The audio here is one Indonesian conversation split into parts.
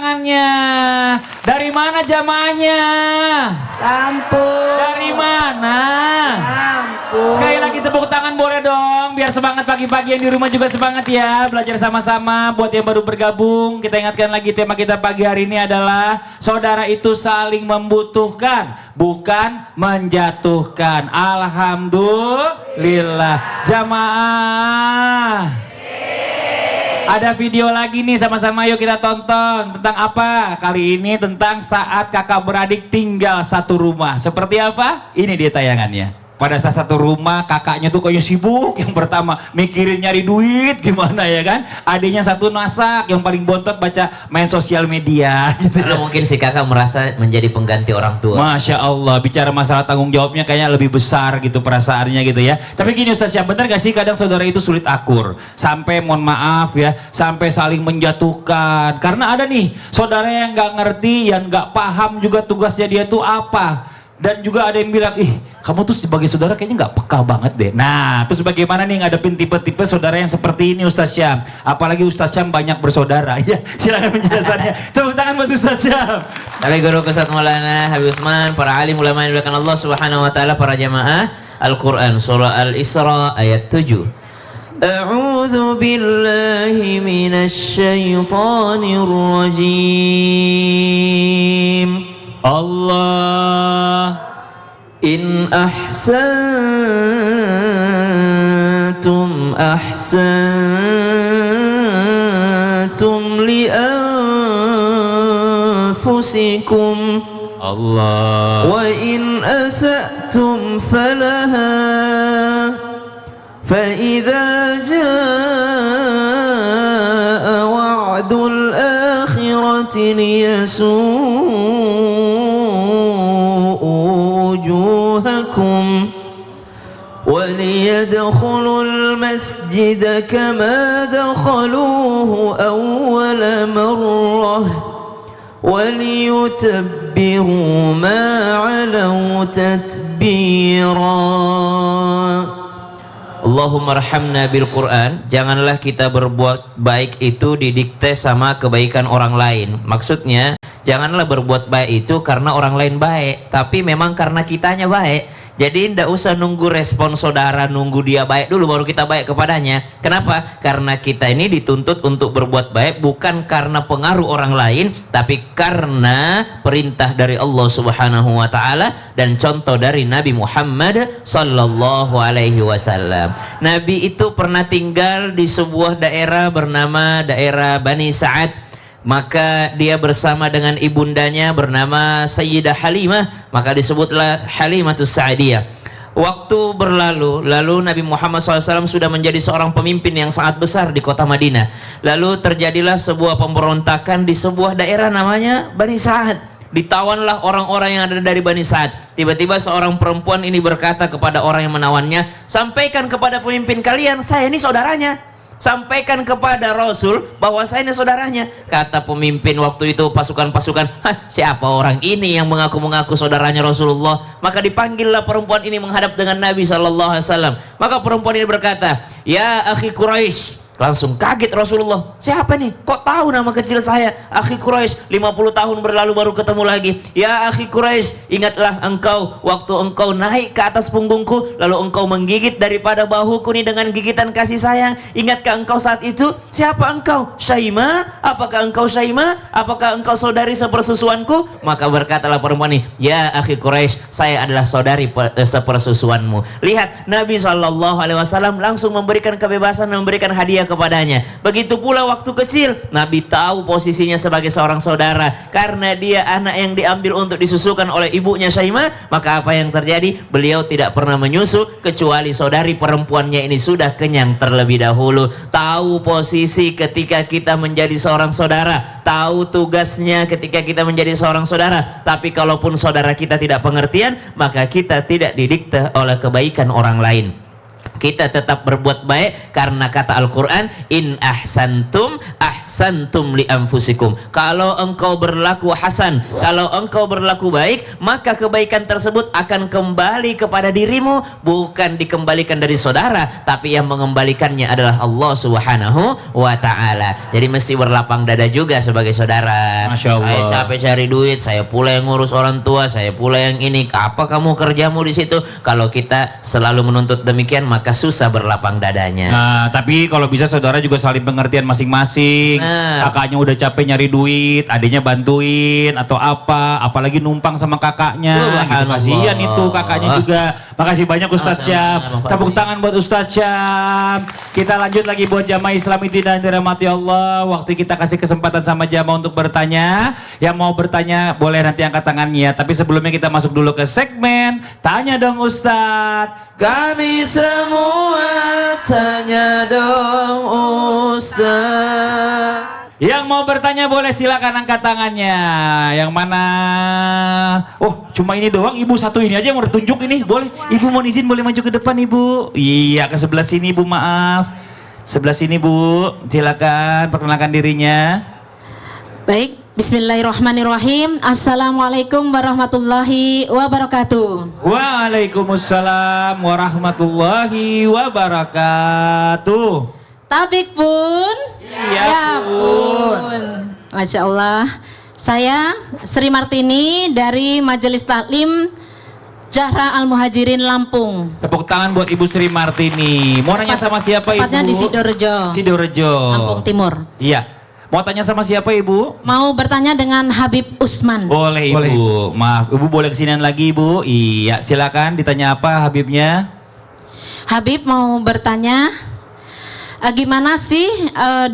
tangannya. Dari mana jamaahnya? Lampung. Dari mana? Lampung. Sekali lagi tepuk tangan boleh dong, biar semangat pagi-pagi, yang di rumah juga semangat ya, belajar sama-sama. Buat yang baru bergabung, kita ingatkan lagi tema kita pagi hari ini adalah saudara itu saling membutuhkan, bukan menjatuhkan. Alhamdulillah. Jamaah, ada video lagi nih, sama-sama yuk kita tonton. Tentang apa? Kali ini tentang saat kakak beradik tinggal satu rumah. Seperti apa? Ini dia tayangannya. Pada saat satu rumah, kakaknya tuh kayaknya sibuk. Yang pertama mikirin nyari duit gimana ya kan. Adiknya satu masak, yang paling bontot baca main sosial media gitu. Karena mungkin si kakak merasa menjadi pengganti orang tua. Masya Allah, bicara masalah tanggung jawabnya kayaknya lebih besar gitu perasaannya gitu ya. Tapi gini Ustaz, yang benar gak sih kadang saudara itu sulit akur, sampai mohon maaf ya, sampai saling menjatuhkan. Karena ada nih saudara yang gak ngerti, yang gak paham juga tugasnya dia tuh apa. Dan juga ada yang bilang, ih kamu tuh sebagai saudara kayaknya nggak peka banget deh. Nah terus bagaimana nih ngadepin tipe-tipe saudara yang seperti ini Ustaz Syam? Apalagi Ustaz Syam banyak bersaudara. Ya silakan penjelasannya. Tepuk tangan buat Ustaz Syam. Kami guru Ustaz Maulana Habib Utsman, para alim ulama yang dimuliakan Allah Subhanahu wa taala, para jamaah Al-Qur'an surah Al-Isra ayat 7. A'udzu billahi minasy syaithanir rajim. Allah In ahsantum ahsantum li anfusikum Allah wa in asa'tum falaha fa idza jaa wa'dul akhirati liyasuu وجوهكم وليدخلوا المسجد كما دخلوه أول مرة وليتبروا ما علوا تتبيرا. Allahumma arhamna bil Quran. Janganlah kita berbuat baik itu didikte sama kebaikan orang lain. Maksudnya janganlah berbuat baik itu karena orang lain baik, tapi memang karena kitanya baik. Jadi tidak usah nunggu respon saudara, nunggu dia baik dulu baru kita baik kepadanya. Kenapa? Karena kita ini dituntut untuk berbuat baik bukan karena pengaruh orang lain, tapi karena perintah dari Allah Subhanahu wa taala dan contoh dari Nabi Muhammad sallallahu alaihi wasallam. Nabi itu pernah tinggal di sebuah daerah bernama daerah Bani Sa'ad. Maka dia bersama dengan ibundanya bernama Sayyidah Halimah, maka disebutlah Halimatus Sa'diyah. Waktu berlalu, lalu Nabi Muhammad SAW sudah menjadi seorang pemimpin yang sangat besar di kota Madinah. Lalu terjadilah sebuah pemberontakan di sebuah daerah namanya Bani Sa'ad. Ditawanlah orang-orang yang ada dari Bani Sa'ad. Tiba-tiba seorang perempuan ini berkata kepada orang yang menawannya, sampaikan kepada pemimpin kalian, saya ini saudaranya. Sampaikan kepada Rasul bahwa saya ini saudaranya. Kata pemimpin waktu itu pasukan-pasukan, siapa orang ini yang mengaku-mengaku saudaranya Rasulullah? Maka dipanggillah perempuan ini menghadap dengan Nabi SAW. Maka perempuan ini berkata, ya akhi Quraisy. Langsung kaget Rasulullah, siapa nih? Kok tahu nama kecil saya? Akhi Quraisy, 50 tahun berlalu baru ketemu lagi. Ya akhi Quraisy, ingatlah engkau waktu engkau naik ke atas punggungku, lalu engkau menggigit daripada bahuku nih dengan gigitan kasih sayang. Ingatkah engkau saat itu? Siapa engkau? Syaimah? Apakah engkau Syaimah? Apakah engkau saudari sepersusuanku? Maka berkatalah perempuan ini, ya akhi Quraisy, saya adalah saudari sepersusuanmu. Lihat, Nabi SAW langsung memberikan kebebasan, memberikan hadiah kepadanya. Begitu pula waktu kecil, Nabi tahu posisinya sebagai seorang saudara. Karena dia anak yang diambil untuk disusukan oleh ibunya Syaimah, maka apa yang terjadi? Beliau tidak pernah menyusu kecuali saudari perempuannya ini sudah kenyang terlebih dahulu. Tahu posisi ketika kita menjadi seorang saudara, tahu tugasnya ketika kita menjadi seorang saudara. Tapi kalaupun saudara kita tidak pengertian, maka kita tidak didikte oleh kebaikan orang lain. Kita tetap berbuat baik karena kata Al-Quran, in ahsantum ahsantum li anfusikum. Kalau engkau berlaku hasan, kalau engkau berlaku baik, maka kebaikan tersebut akan kembali kepada dirimu, bukan dikembalikan dari saudara, tapi yang mengembalikannya adalah Allah Subhanahu wa ta'ala. Jadi mesti berlapang dada juga sebagai saudara. Masya Allah. Saya capek cari duit, saya pula yang ngurus orang tua, saya pula yang ini. Apa kamu kerjamu di situ? Kalau kita selalu menuntut demikian, maka susah berlapang dadanya. Nah, tapi kalau bisa saudara juga saling pengertian masing-masing. Nah. Kakaknya udah capek nyari duit, adiknya bantuin atau apa, apalagi numpang sama kakaknya. Gitu. Kasihan itu kakaknya juga. Makasih banyak Ustadz Syam. Tepuk tangan buat Ustadz Syam. Kita lanjut lagi buat jamaah Islam Inti dan dirahmati Allah. Waktu kita kasih kesempatan sama jamaah untuk bertanya. Yang mau bertanya boleh nanti angkat tangannya. Tapi sebelumnya kita masuk dulu ke segmen Tanya Dong Ustadz. Kami semua tanya dong Ustaz. Yang mau bertanya boleh silakan angkat tangannya. Yang mana? Oh, cuma ini doang. Ibu satu ini aja yang mau ditunjuk ini. Boleh. Ibu mau izin boleh maju ke depan Ibu. Iya, ke sebelah sini Bu, maaf. Sebelah sini Bu. Silakan perkenalkan dirinya. Baik, bismillahirrahmanirrahim. Assalamualaikum warahmatullahi wabarakatuh. Waalaikumsalam warahmatullahi wabarakatuh. Tabik pun? Iya pun. Masya Allah. Saya Sri Martini dari Majelis Taklim Jahra Al-Muhajirin Lampung. Tepuk tangan buat Ibu Sri Martini. Mau nanya sama siapa Ibu? Tepatnya di Sidoarjo, Sidoarjo. Lampung Timur. Iya. Mau tanya sama siapa Ibu? Mau bertanya dengan Habib Usman. Boleh Ibu. Boleh. Maaf, Ibu boleh kesinian lagi Ibu. Iya, silakan ditanya apa Habibnya? Habib mau bertanya, gimana sih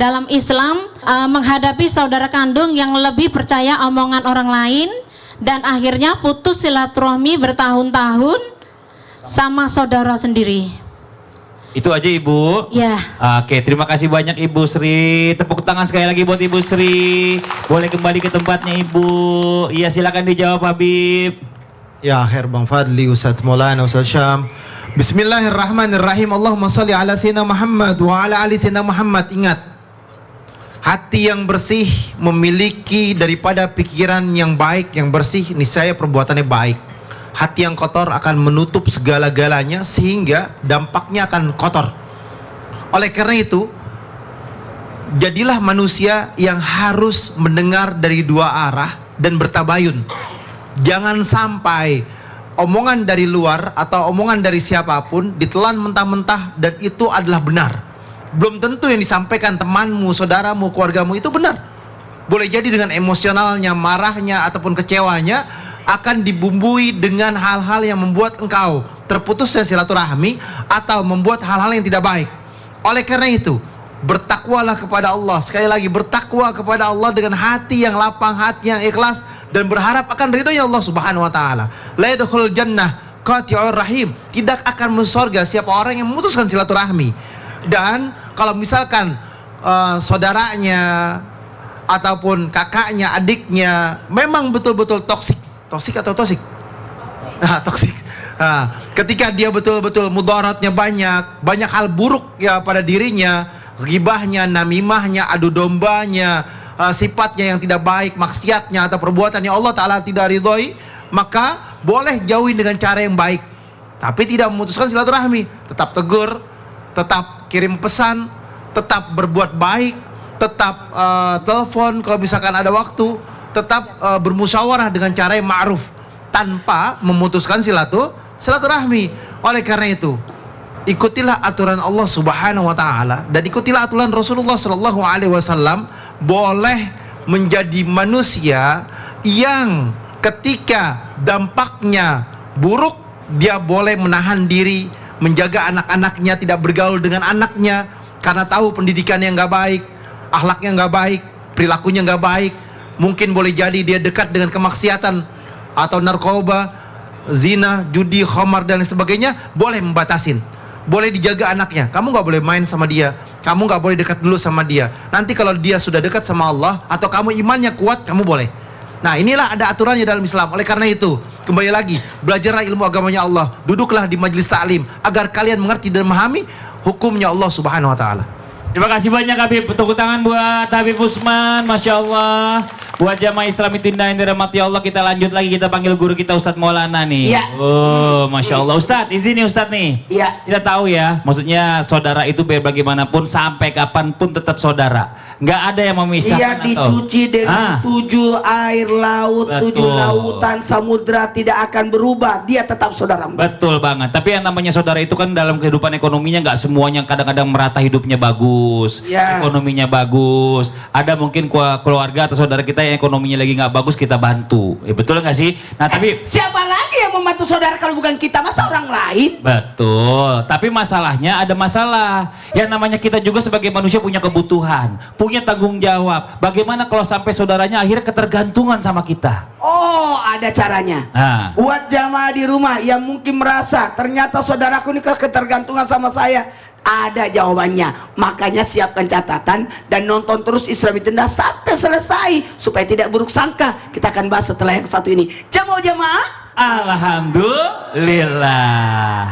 dalam Islam menghadapi saudara kandung yang lebih percaya omongan orang lain dan akhirnya putus silaturahmi bertahun-tahun sama saudara sendiri? Itu aja Ibu. Ya. Oke, terima kasih banyak Ibu Sri. Tepuk tangan sekali lagi buat Ibu Sri. Boleh kembali ke tempatnya Ibu. Iya, silakan dijawab Habib. Ya, khair Bang Fadli, Ustadz Maulana, Ustadz Syam. Bismillahirrahmanirrahim. Allahumma salli ala Sayyidina Muhammad wa ala ali Sayyidina Muhammad. Ingat, hati yang bersih memiliki daripada pikiran yang baik, yang bersih, niscaya perbuatannya baik. Hati yang kotor akan menutup segala-galanya sehingga dampaknya akan kotor. Oleh karena itu, jadilah manusia yang harus mendengar dari dua arah dan bertabayun. Jangan sampai omongan dari luar atau omongan dari siapapun ditelan mentah-mentah dan itu adalah benar. Belum tentu yang disampaikan temanmu, saudaramu, keluargamu itu benar. Boleh jadi dengan emosionalnya, marahnya ataupun kecewanya akan dibumbui dengan hal-hal yang membuat engkau terputus dari silaturahmi atau membuat hal-hal yang tidak baik. Oleh karena itu, bertakwalah kepada Allah. Sekali lagi, bertakwa kepada Allah dengan hati yang lapang, hati yang ikhlas dan berharap akan ridhonya Allah Subhanahu wa taala. La yadkhulul jannah qati'ur rahim. Tidak akan masuk surga siapa orang yang memutuskan silaturahmi. Dan kalau misalkan saudaranya ataupun kakaknya, adiknya memang betul-betul toksik atau toksik? Toksik. Ketika dia betul-betul mudaratnya banyak hal buruk ya pada dirinya, ghibahnya, namimahnya, adu dombanya, sifatnya yang tidak baik, maksiatnya atau perbuatan yang Allah Ta'ala tidak ridhoi, maka boleh jauhi dengan cara yang baik, tapi tidak memutuskan silaturahmi. Tetap tegur, tetap kirim pesan, tetap berbuat baik, tetap telepon kalau misalkan ada waktu, tetap bermusyawarah dengan cara yang ma'ruf tanpa memutuskan silaturahmi. Oleh karena itu, ikutilah aturan Allah Subhanahu wa taala dan ikutilah aturan Rasulullah sallallahu alaihi wasallam. Boleh menjadi manusia yang ketika dampaknya buruk, dia boleh menahan diri, menjaga anak-anaknya, tidak bergaul dengan anaknya karena tahu pendidikannya nggak baik, akhlaknya nggak baik, perilakunya nggak baik. Mungkin boleh jadi dia dekat dengan kemaksiatan atau narkoba, zina, judi, khamar dan lain sebagainya. Boleh membatasin, boleh dijaga anaknya. Kamu nggak boleh main sama dia, kamu nggak boleh dekat dulu sama dia. Nanti kalau dia sudah dekat sama Allah atau kamu imannya kuat, kamu boleh. Nah, inilah ada aturannya dalam Islam. Oleh karena itu, kembali lagi, belajarlah ilmu agamanya Allah, duduklah di majelis taklim agar kalian mengerti dan memahami hukumnya Allah Subhanahu wa taala. Terima kasih banyak Habib. Tepuk tangan buat Habib Usman, Masya Allah. Buat jamaah Islam itu indah yang dirahmati Allah. Kita lanjut lagi, kita panggil guru kita Ustadz Maulana nih. Iya. Oh, Masya Allah. Ustadz, izin nih Ustadz nih. Iya. Kita tahu ya, maksudnya saudara itu biar bagaimanapun sampai kapanpun tetap saudara. Nggak ada yang memisahkan. Ia atau- dicuci dengan 7 air laut, 7 Betul. lautan, samudra tidak akan berubah. Dia tetap saudaramu. Betul banget. Tapi yang namanya saudara itu kan dalam kehidupan ekonominya nggak semuanya kadang-kadang merata hidupnya bagus, Ya. ekonominya bagus. Ada mungkin keluarga atau saudara kita yang ekonominya lagi nggak bagus, kita bantu. Betul nggak sih? Nah tapi Siapa lagi yang membantu saudara kalau bukan kita? Masa orang lain? betul. Tapi masalahnya ada masalah. Yang namanya kita juga sebagai manusia punya kebutuhan, punya tanggung jawab. Bagaimana kalau sampai saudaranya akhirnya ketergantungan sama kita? Oh, ada caranya. Nah. Buat jamaah di rumah yang mungkin merasa ternyata saudaraku ini ketergantungan sama saya, ada jawabannya. Makanya siapkan catatan dan nonton terus Islam itu Indah sampai selesai supaya tidak buruk sangka. Kita akan bahas setelah yang satu ini. Jamaah Alhamdulillah.